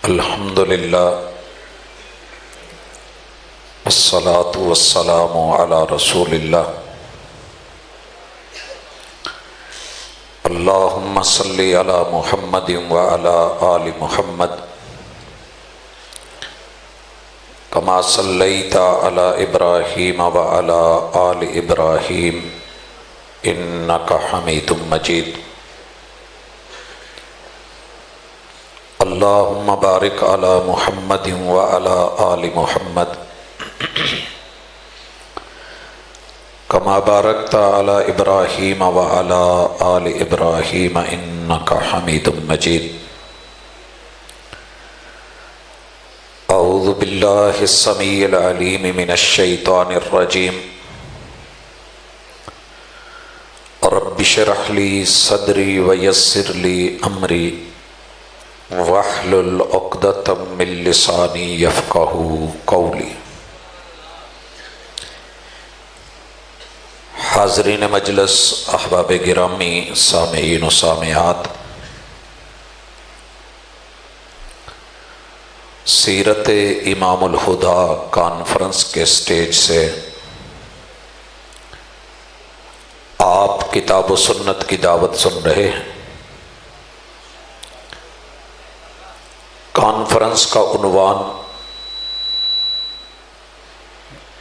الحمدللہ والصلاة والسلام علی رسول اللہ اللہم صلی علی محمد وعلی آل محمد کما صلیت علی ابراہیم وعلی آل ابراہیم انکا حمید مجید اللہم بارک علی محمد وعلی آل محمد کما بارکت علی ابراہیم وعلی آل ابراہیم انکا حمید مجید اعوذ باللہ السمیع العلیم من الشیطان الرجیم رب اشرح لی صدری ویسر لی امری واحلل عقدۃ من لسانی یفقہوا قولی۔ حاضرین مجلس، احباب گرامی، سامعین و سامعات، سیرت امام الہدیٰ کانفرنس کے سٹیج سے آپ کتاب و سنت کی دعوت سن رہے ہیں۔ کانفرنس کا عنوان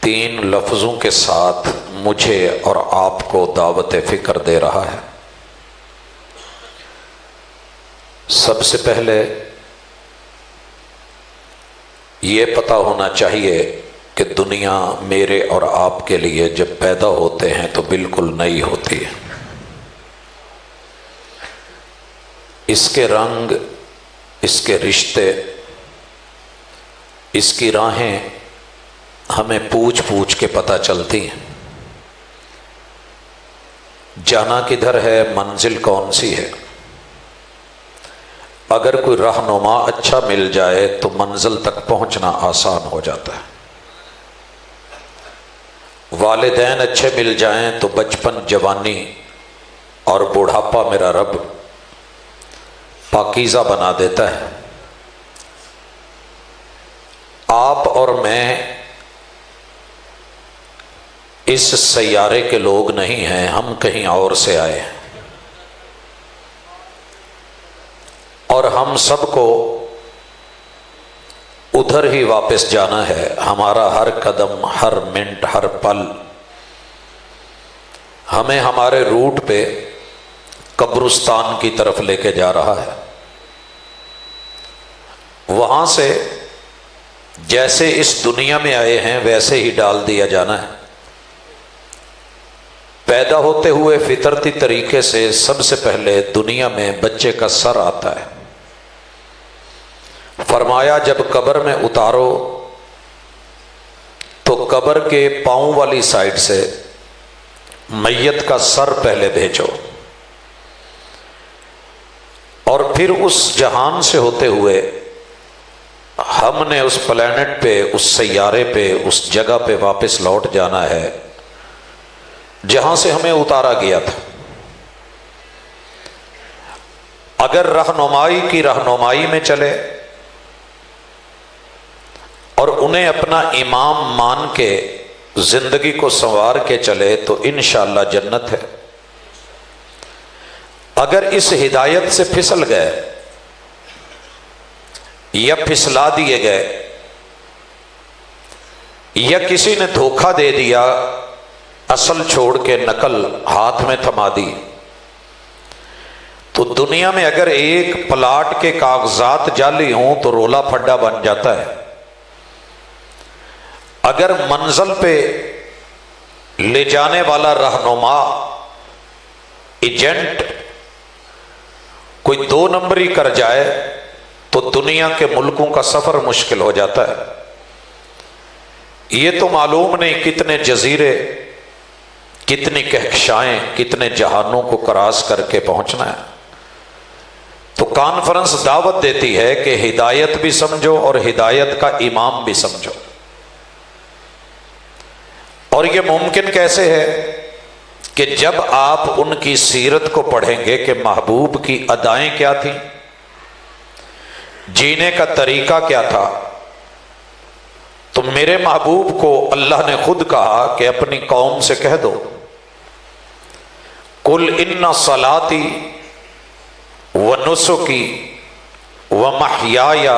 3 لفظوں کے ساتھ مجھے اور آپ کو دعوت فکر دے رہا ہے۔ سب سے پہلے یہ پتہ ہونا چاہیے کہ دنیا میرے اور آپ کے لیے جب پیدا ہوتے ہیں تو بالکل نئی ہوتی ہے۔ اس کے رنگ، اس کے رشتے، اس کی راہیں ہمیں پوچھ پوچھ کے پتہ چلتی ہیں۔ جانا کدھر ہے، منزل کون سی ہے۔ اگر کوئی رہنما اچھا مل جائے تو منزل تک پہنچنا آسان ہو جاتا ہے۔ والدین اچھے مل جائیں تو بچپن، جوانی اور بوڑھاپا میرا رب پاکیزہ بنا دیتا ہے۔ آپ اور میں اس سیارے کے لوگ نہیں ہیں، ہم کہیں اور سے آئے ہیں، اور ہم سب کو ادھر ہی واپس جانا ہے۔ ہمارا ہر قدم، ہر منٹ، ہر پل ہمیں ہمارے روٹ پہ قبرستان کی طرف لے کے جا رہا ہے۔ وہاں سے جیسے اس دنیا میں آئے ہیں ویسے ہی ڈال دیا جانا ہے۔ پیدا ہوتے ہوئے فطرتی طریقے سے سب سے پہلے دنیا میں بچے کا سر آتا ہے۔ فرمایا جب قبر میں اتارو تو قبر کے پاؤں والی سائڈ سے میت کا سر پہلے بھیجو، اور پھر اس جہان سے ہوتے ہوئے ہم نے اس پلینٹ پہ، اس سیارے پہ، اس جگہ پہ واپس لوٹ جانا ہے جہاں سے ہمیں اتارا گیا تھا۔ اگر رہنمائی کی رہنمائی میں چلے اور انہیں اپنا امام مان کے زندگی کو سنوار کے چلے تو انشاءاللہ جنت ہے۔ اگر اس ہدایت سے پھسل گئے یا پھسلا دیے گئے یا کسی نے دھوکہ دے دیا، اصل چھوڑ کے نقل ہاتھ میں تھما دی، تو دنیا میں اگر ایک پلاٹ کے کاغذات جعلی ہوں تو رولا پھڈا بن جاتا ہے۔ اگر منزل پہ لے جانے والا رہنما، ایجنٹ کوئی 2 نمبری کر جائے تو دنیا کے ملکوں کا سفر مشکل ہو جاتا ہے۔ یہ تو معلوم نہیں کتنے جزیرے، کتنی کہکشائیں، کتنے جہانوں کو کراس کر کے پہنچنا ہے۔ تو کانفرنس دعوت دیتی ہے کہ ہدایت بھی سمجھو اور ہدایت کا امام بھی سمجھو۔ اور یہ ممکن کیسے ہے کہ جب آپ ان کی سیرت کو پڑھیں گے کہ محبوب کی ادائیں کیا تھیں، جینے کا طریقہ کیا تھا؟ تو میرے محبوب کو اللہ نے خود کہا کہ اپنی قوم سے کہہ دو، قل ان صلاتی ونسکی ومحیای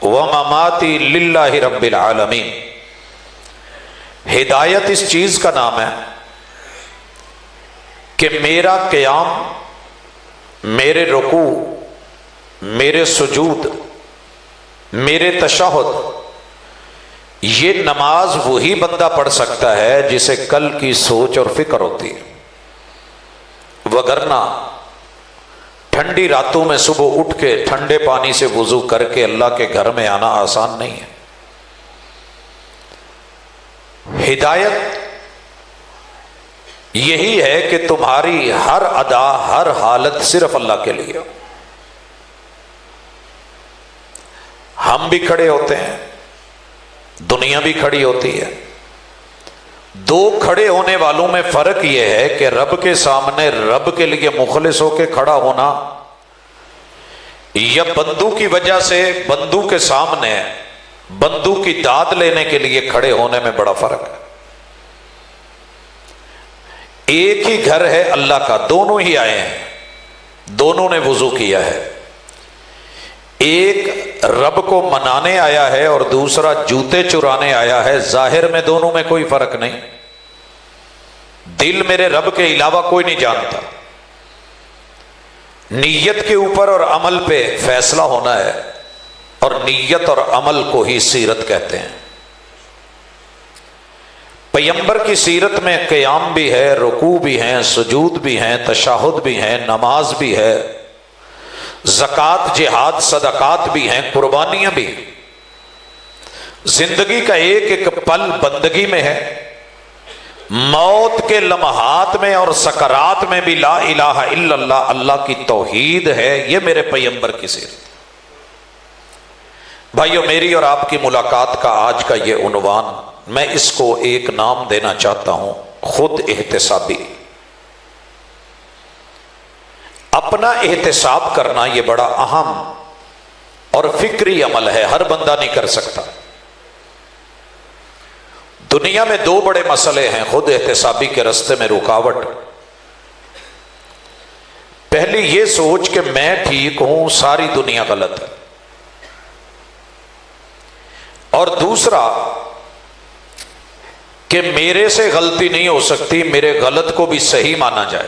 ومماتی للہ رب العالمین۔ ہدایت اس چیز کا نام ہے کہ میرا قیام، میرے رکوع، میرے سجود، میرے تشہد، یہ نماز وہی بندہ پڑھ سکتا ہے جسے کل کی سوچ اور فکر ہوتی ہے، وگرنہ ٹھنڈی راتوں میں صبح اٹھ کے ٹھنڈے پانی سے وضو کر کے اللہ کے گھر میں آنا آسان نہیں ہے۔ ہدایت یہی ہے کہ تمہاری ہر ادا، ہر حالت صرف اللہ کے لیے۔ ہم بھی کھڑے ہوتے ہیں، دنیا بھی کھڑی ہوتی ہے، دو کھڑے ہونے والوں میں فرق یہ ہے کہ رب کے سامنے رب کے لیے مخلص ہو کے کھڑا ہونا، یا بندو کی وجہ سے بندو کے سامنے بندو کی داد لینے کے لیے کھڑے ہونے میں بڑا فرق ہے۔ ایک ہی گھر ہے اللہ کا، دونوں ہی آئے ہیں، دونوں نے وضو کیا ہے، ایک رب کو منانے آیا ہے اور دوسرا جوتے چرانے آیا ہے، ظاہر میں دونوں میں کوئی فرق نہیں، دل میرے رب کے علاوہ کوئی نہیں جانتا۔ نیت کے اوپر اور عمل پہ فیصلہ ہونا ہے، اور نیت اور عمل کو ہی سیرت کہتے ہیں۔ پیغمبر کی سیرت میں قیام بھی ہے، رکوع بھی ہیں، سجود بھی ہیں، تشہد بھی ہیں، نماز بھی ہے، زکوٰۃ، جہاد، صدقات بھی ہیں، قربانیاں بھی ہیں۔ زندگی کا ایک ایک پل بندگی میں ہے، موت کے لمحات میں اور سکرات میں بھی لا الہ الا اللہ، اللہ کی توحید ہے۔ یہ میرے پیغمبر کی سیرت۔ بھائیو، میری اور آپ کی ملاقات کا آج کا یہ عنوان، میں اس کو ایک نام دینا چاہتا ہوں، خود احتسابی۔ اپنا احتساب کرنا یہ بڑا اہم اور فکری عمل ہے، ہر بندہ نہیں کر سکتا۔ دنیا میں دو بڑے مسئلے ہیں خود احتسابی کے راستے میں رکاوٹ۔ پہلی یہ سوچ کہ میں ٹھیک ہوں، ساری دنیا غلط ہے، اور دوسرا کہ میرے سے غلطی نہیں ہو سکتی، میرے غلط کو بھی صحیح مانا جائے۔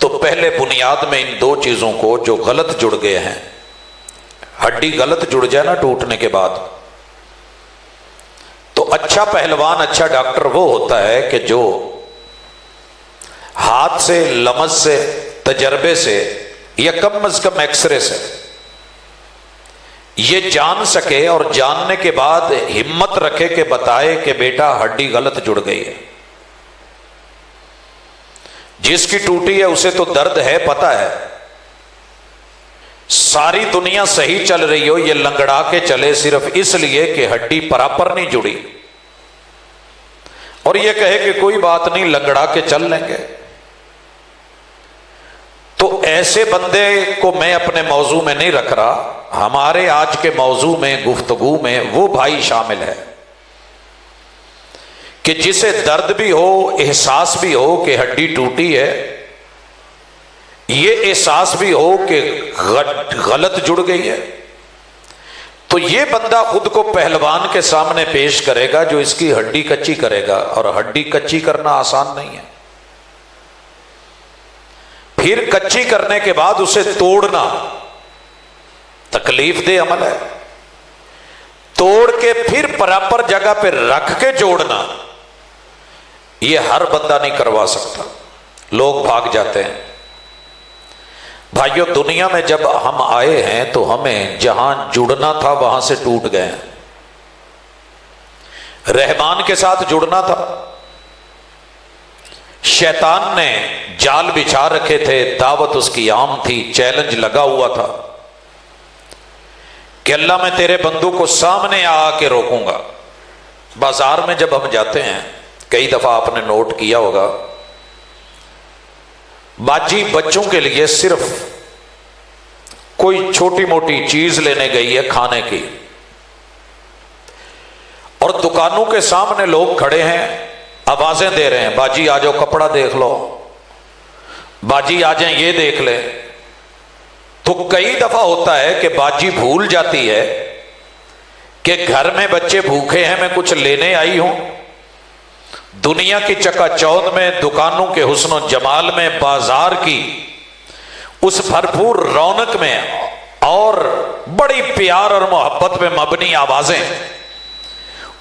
تو پہلے بنیاد میں ان دو چیزوں کو جو غلط جڑ گئے ہیں، ہڈی غلط جڑ جائے نا ٹوٹنے کے بعد، تو اچھا پہلوان، اچھا ڈاکٹر وہ ہوتا ہے کہ جو ہاتھ سے، لمس سے، تجربے سے، یا کم از کم ایکس رے سے یہ جان سکے، اور جاننے کے بعد ہمت رکھے کہ بتائے کہ بیٹا ہڈی غلط جڑ گئی ہے۔ جس کی ٹوٹی ہے اسے تو درد ہے، پتہ ہے، ساری دنیا صحیح چل رہی ہو، یہ لنگڑا کے چلے صرف اس لیے کہ ہڈی پراپر نہیں جڑی، اور یہ کہے کہ کوئی بات نہیں، لنگڑا کے چل لیں گے۔ تو ایسے بندے کو میں اپنے موضوع میں نہیں رکھ رہا، ہمارے آج کے موضوع میں، گفتگو میں وہ بھائی شامل ہے کہ جسے درد بھی ہو، احساس بھی ہو کہ ہڈی ٹوٹی ہے، یہ احساس بھی ہو کہ غلط جڑ گئی ہے، تو یہ بندہ خود کو پہلوان کے سامنے پیش کرے گا جو اس کی ہڈی کچی کرے گا، اور ہڈی کچی کرنا آسان نہیں ہے۔ پھر کچی کرنے کے بعد اسے توڑنا تکلیف دہ عمل ہے، توڑ کے پھر پراپر جگہ پہ رکھ کے جوڑنا یہ ہر بندہ نہیں کروا سکتا، لوگ بھاگ جاتے ہیں۔ بھائیو، دنیا میں جب ہم آئے ہیں تو ہمیں جہاں جڑنا تھا وہاں سے ٹوٹ گئے ہیں۔ رحمان کے ساتھ جڑنا تھا، شیطان نے جال بچھا رکھے تھے، دعوت اس کی عام تھی، چیلنج لگا ہوا تھا کہ اللہ میں تیرے بندوں کو سامنے آ کے روکوں گا۔ بازار میں جب ہم جاتے ہیں، کئی دفعہ آپ نے نوٹ کیا ہوگا، باجی بچوں کے لیے صرف کوئی چھوٹی موٹی چیز لینے گئی ہے کھانے کی، اور دکانوں کے سامنے لوگ کھڑے ہیں، آوازیں دے رہے ہیں، باجی آ جاؤ کپڑا دیکھ لو، باجی آ جائیں یہ دیکھ لیں، تو کئی دفعہ ہوتا ہے کہ باجی بھول جاتی ہے کہ گھر میں بچے بھوکے ہیں، میں کچھ لینے آئی ہوں، دنیا کی چکا چوندھ میں، دکانوں کے حسن و جمال میں، بازار کی اس بھرپور رونق میں، اور بڑی پیار اور محبت میں مبنی آوازیں،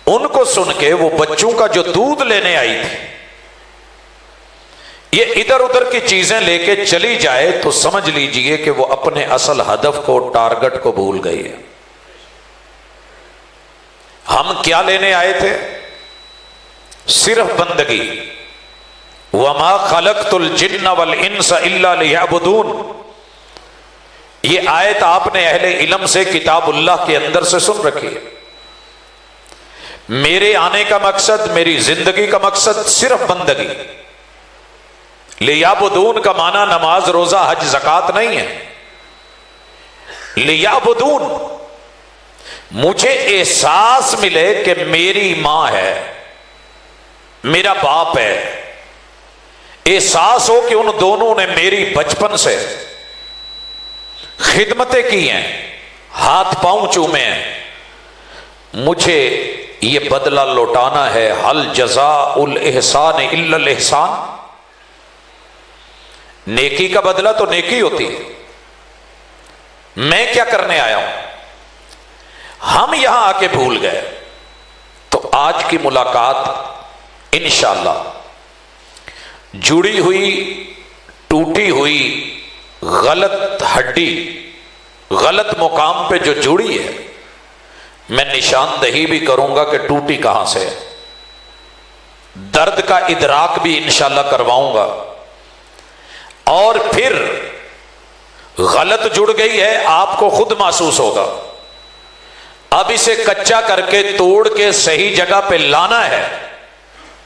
ان کو سن کے وہ بچوں کا جو دودھ لینے آئی تھی یہ ادھر ادھر کی چیزیں لے کے چلی جائے تو سمجھ لیجئے کہ وہ اپنے اصل ہدف کو، ٹارگٹ کو بھول گئی ہے۔ ہم کیا لینے آئے تھے؟ صرف بندگی۔ وَمَا خَلَقْتُ الْجِنَّ وَالْإِنسَ إِلَّا لِيَعْبُدُونَ، یہ آیت آپ نے اہل علم سے کتاب اللہ کے اندر سے سن رکھی ہے۔ میرے آنے کا مقصد، میری زندگی کا مقصد صرف بندگی۔ لیعبدون کا معنی نماز روزہ حج زکوٰۃ نہیں ہے، لیعبدون مجھے احساس ملے کہ میری ماں ہے، میرا باپ ہے، احساس ہو کہ ان دونوں نے میری بچپن سے خدمتیں کی ہیں، ہاتھ پاؤں چومے ہیں، مجھے یہ بدلہ لوٹانا ہے۔ ہل جزاء الاحسان الا الاحسان، نیکی کا بدلہ تو نیکی ہوتی ہے، میں کیا کرنے آیا ہوں؟ ہم یہاں آ کے بھول گئے۔ تو آج کی ملاقات انشاءاللہ جڑی ہوئی، ٹوٹی ہوئی غلط ہڈی، غلط مقام پہ جو جڑی ہے، میں نشاندہی بھی کروں گا کہ ٹوٹی کہاں سے، درد کا ادراک بھی انشاءاللہ کرواؤں گا، اور پھر غلط جڑ گئی ہے آپ کو خود محسوس ہوگا، اب اسے کچا کر کے توڑ کے صحیح جگہ پہ لانا ہے۔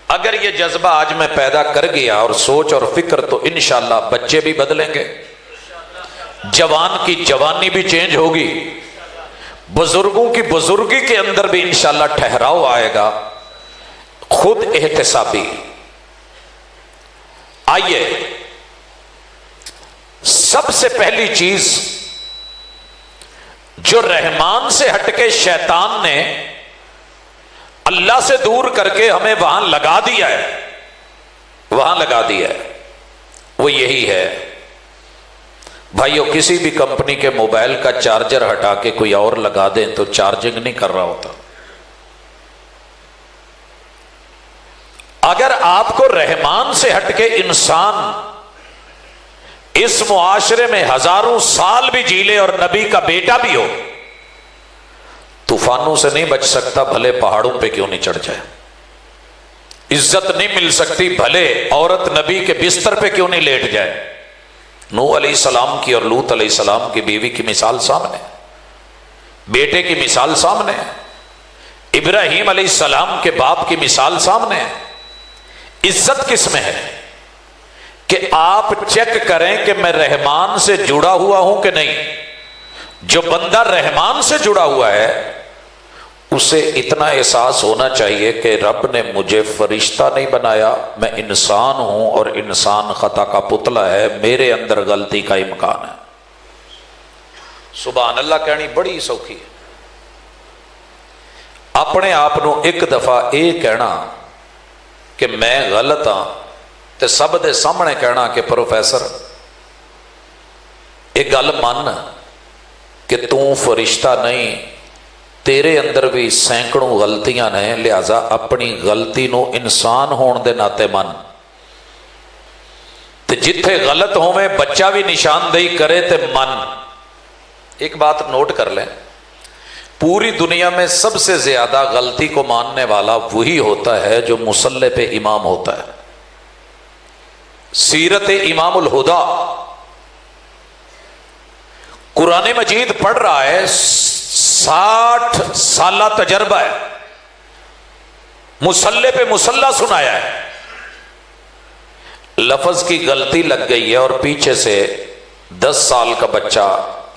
اگر یہ جذبہ آج میں پیدا کر گیا اور سوچ اور فکر، تو انشاءاللہ بچے بھی بدلیں گے، جوان کی جوانی بھی چینج ہوگی، بزرگوں کی بزرگی کے اندر بھی انشاءاللہ ٹھہراؤ آئے گا، خود احتسابی۔ آئیے، سب سے پہلی چیز جو رحمان سے ہٹ کے شیطان نے اللہ سے دور کر کے ہمیں وہاں لگا دیا ہے، وہ یہی ہے بھائیو، کسی بھی کمپنی کے موبائل کا چارجر ہٹا کے کوئی اور لگا دیں تو چارجنگ نہیں کر رہا ہوتا۔ اگر آپ کو رحمان سے ہٹ کے انسان اس معاشرے میں ہزاروں سال بھی جی لے اور نبی کا بیٹا بھی ہو، طوفانوں سے نہیں بچ سکتا، بھلے پہاڑوں پہ کیوں نہیں چڑھ جائے، عزت نہیں مل سکتی، بھلے عورت نبی کے بستر پہ کیوں نہیں لیٹ جائے۔ نوح علیہ السلام کی اور لوط علیہ السلام کی بیوی کی مثال سامنے، بیٹے کی مثال سامنے، ابراہیم علیہ السلام کے باپ کی مثال سامنے۔ عزت کس میں ہے کہ آپ چیک کریں کہ میں رحمان سے جڑا ہوا ہوں کہ نہیں۔ جو بندہ رحمان سے جڑا ہوا ہے اسے اتنا احساس ہونا چاہیے کہ رب نے مجھے فرشتہ نہیں بنایا، میں انسان ہوں، اور انسان خطا کا پتلا ہے، میرے اندر غلطی کا امکان ہے۔ سبحان اللہ کہنی بڑی سوکھی ہے۔ اپنے آپ نو ایک دفعہ یہ کہنا کہ میں غلط ہاں، تے سب دے سامنے کہنا کہ پروفیسر ایک گل من کہ تو فرشتہ نہیں، تیرے اندر بھی سینکڑوں غلطیاں نے، لہذا اپنی غلطی نو انسان ہون دے ناتے من، تے جتھے غلط ہوئے بچہ بھی نشاندہی کرے تے من۔ ایک بات نوٹ کر لیں، پوری دنیا میں سب سے زیادہ غلطی کو ماننے والا وہی ہوتا ہے جو مصلی پہ امام ہوتا ہے۔ سیرت امام الہدا، قرآن مجید پڑھ رہا ہے، 60 سالہ تجربہ ہے، مصلی پہ مصلی سنایا ہے، لفظ کی غلطی لگ گئی ہے اور پیچھے سے 10 سال کا بچہ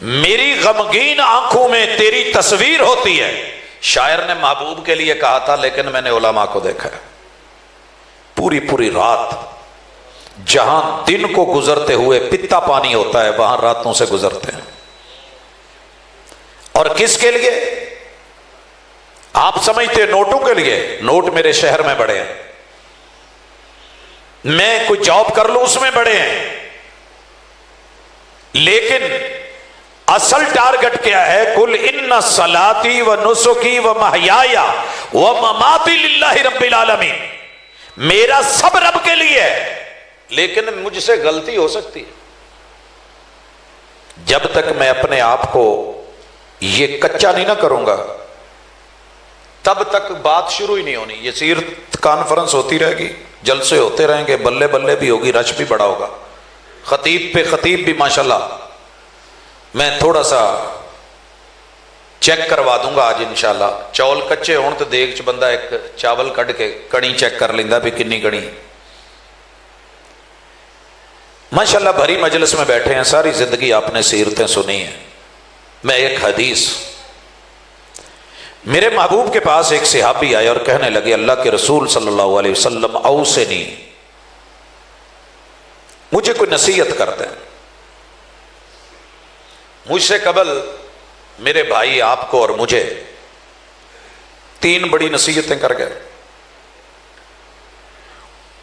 میری غمگین آنکھوں میں تیری تصویر ہوتی ہے. شاعر نے محبوب کے لیے کہا تھا، لیکن میں نے علماء کو دیکھا ہے پوری پوری رات، جہاں دن کو گزرتے ہوئے پتا پانی ہوتا ہے وہاں راتوں سے گزرتے ہیں. اور کس کے لیے؟ آپ سمجھتے ہیں نوٹوں کے لیے؟ نوٹ میرے شہر میں بڑے ہیں، میں کوئی جاب کر لوں اس میں بڑے ہیں، لیکن اصل ٹارگٹ کیا ہے؟ قل ان صلاتی و نسکی و محیایا و مماتی للہ رب العالمین. میرا سب رب کے لیے ہے، لیکن مجھ سے غلطی ہو سکتی ہے. جب تک میں اپنے آپ کو یہ کچا نہیں نہ کروں گا تب تک بات شروع ہی نہیں ہونی. یہ سیرت کانفرنس ہوتی رہے گی، جلسے ہوتے رہیں گے، بلے بلے بھی ہوگی، رش بھی بڑا ہوگا، خطیب پہ خطیب بھی ماشاءاللہ. میں تھوڑا سا چیک کروا دوں گا آج انشاءاللہ. چاول کچے ہون تو دیگ چ بندہ ایک چاول کڈ کے کڑی چیک کر لیندہ بھی کنی کڑی. ماشاءاللہ بھری مجلس میں بیٹھے ہیں، ساری زندگی آپ نے سیرتیں سنی ہیں. میں ایک حدیث، میرے محبوب کے پاس ایک صحابی آئے اور کہنے لگے اللہ کے رسول صلی اللہ علیہ وسلم اوصنی، مجھے کوئی نصیحت کر دیں. مجھ سے قبل میرے بھائی آپ کو اور مجھے 3 بڑی نصیحتیں کر گئے.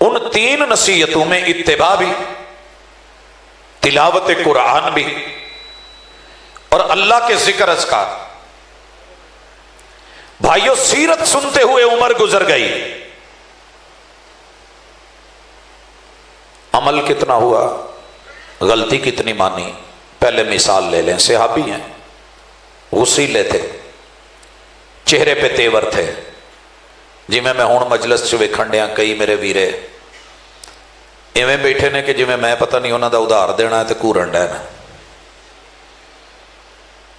ان 3 نصیحتوں میں اتباع بھی، تلاوت قرآن بھی، اور اللہ کے ذکر اذکار. بھائیو سیرت سنتے ہوئے عمر گزر گئی، عمل کتنا ہوا، غلطی کتنی مانی. پہلے مثال لے لیں، صحابی ہیں، غسیلے تھے، چہرے پہ تیور تھے. جی میں ہوں مجلس چ ویکھن ڈیا کئی میرے ویرے ایویں بیٹھے نے کہ جی میں پتہ نہیں انہوں دا ادھار دینا ہے تو گورن ڈینا.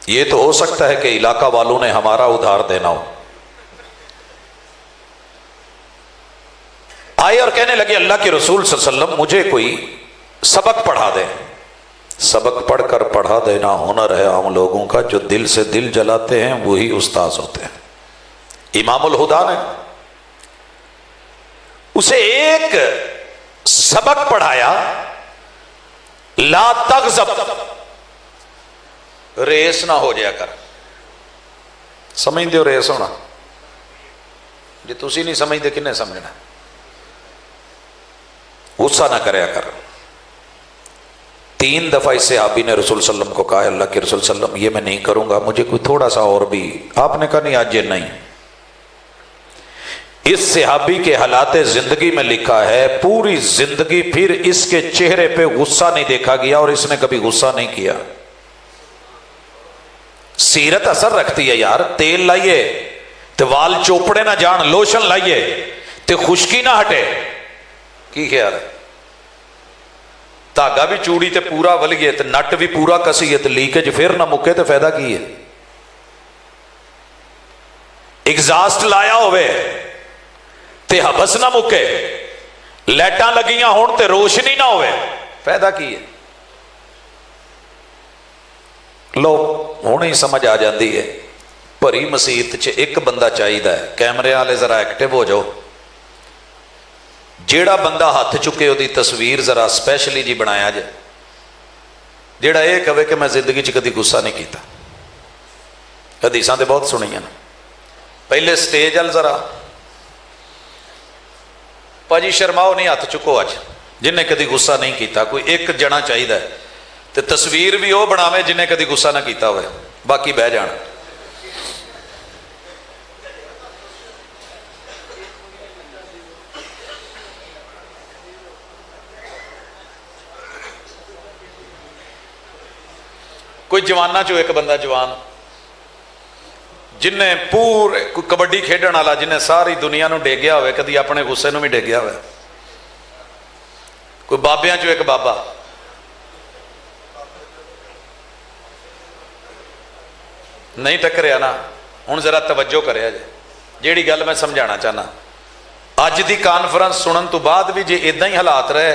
یہ تو ہو سکتا ہے کہ علاقہ والوں نے ہمارا ادھار دینا ہو. آئے اور کہنے لگے اللہ کے رسول صلی اللہ علیہ وسلم مجھے کوئی سبق پڑھا دیں. سبق پڑھ کر پڑھا دینا ہنر ہے عام لوگوں کا، جو دل سے دل جلاتے ہیں وہی استاذ ہوتے ہیں. امام الہدا نے اسے ایک سبق پڑھایا، لا تغضب، ریس نہ ہو جایا کر. سمجھتے ہو ریس ہونا؟ جی تسی نہیں سمجھتے کنے سمجھنا؟ غصہ نہ کریا کر. 3 دفعہ اس صحابی نے رسول صلی اللہ علیہ وسلم کو کہا اللہ کے رسول صلی اللہ علیہ وسلم یہ میں نہیں کروں گا، مجھے کوئی تھوڑا سا اور بھی. آپ نے کہا نہیں آج یہ نہیں. اس صحابی کے حالات زندگی میں لکھا ہے پوری زندگی پھر اس کے چہرے پہ غصہ نہیں دیکھا گیا اور اس نے کبھی غصہ نہیں کیا. سیرت اثر رکھتی ہے یار. تیل لائیے تو وال چوپڑے نہ جان، لوشن لائیے تو خشکی نہ ہٹے. کی خیال ہے؟ دھاگا بھی چوڑی تے پورا ولیے تے نٹ بھی پورا کسیے تے لیکج پھر نہ مکے تے فائدہ کی ہے؟ ایگزاسٹ لایا ہوئے تے حبس نہ مکے، لائٹاں لگیاں ہون تے روشنی نہ ہوئے، فائدہ کی ہے؟ لو ہوں ہی سمجھ آ جاندی ہے. بھری مسیت چ ایک بندہ چاہیے، کیمرے والے ذرا ایکٹیو ہو جاؤ. جیڑا بندہ ہاتھ چکے وہ تصویر ذرا سپیشلی جی بنایا جائے، جیڑا یہ کہے کہ میں زندگی چ کدی غصہ نہیں کیتا. حدیثاں تے بہت سنی ہیں. پہلے سٹیج وال ذرا پاجی شرماؤ نہیں، ہاتھ چکو اج جن نے کدی غصہ نہیں کیتا. کوئی ایک جنا چاہیے تے تصویر بھی وہ بناوے جن نے کدی غصہ نہ کیتا ہوئے، باقی بہ جان. کوئی جوانہ چو ایک بندہ جوان جن نے پورے کوئی کبڈی کھیڈن والا جن نے ساری دنیا نو ڈیگیا ہوئے، کدی اپنے غصے نو بھی ڈیگیا ہوئے. کوئی بابیاں چو ایک بابا، نہیں ٹکریا نا. ہوں ذرا توجہ کریا جے جیڑی گل میں سمجھانا چاہنا. اج دی کانفرنس سنن تو بعد بھی جے اداں ہی حالات رہے